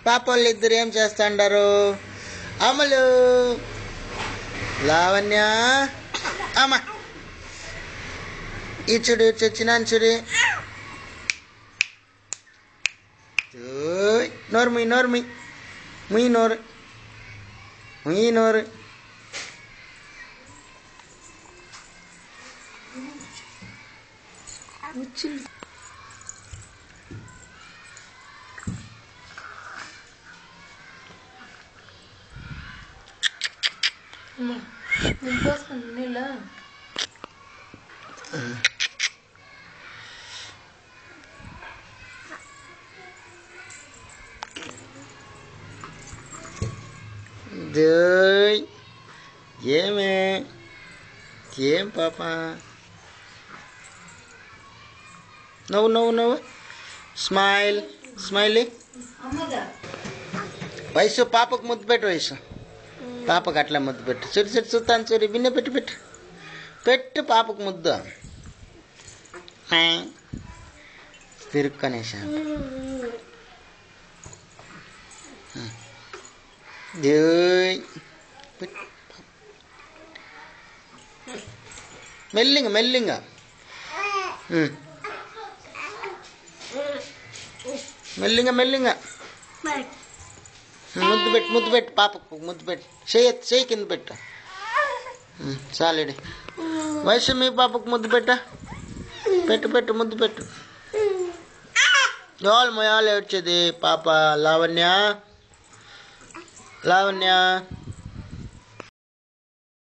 పాప వాళ్ళు ఇద్దరు ఏం చేస్తాండారు? అమలు, లావణ్య, అమ్మ ఇచ్చుడు చచ్చినాను చూడు. నోరు ముయ్, నోరు ముయ్, ముయ్ నోరు, ముయ్ నోరు. ఏమే ఏం పాప, నవ్వు నవ్వు నవ్వు, స్మైల్ స్మైలీ. వయసు పాపకు ముద్దు పెట్టు, వయసు పాపకు అట్లా ముద్దు పెట్టు. చూడు చూడు చూస్తాను చూడు, బిన్నె పెట్టు పెట్టు పెట్టు పాపకు ముద్దు. తిరుక్కనేసా మెల్లింగా మెల్లింగా మెల్లింగా మెల్లింగా ముద్దు పెట్టు పాపకు ముద్దు పెట్టు. చేయి కింద పెట్టు. చాలేడి వయసు మీ పాపకు ముద్దు పెట్టు పెట్టు ముద్దు పెట్టు. మొయాలు ఏడ్చేది పాప. లావణ్య, లావణ్య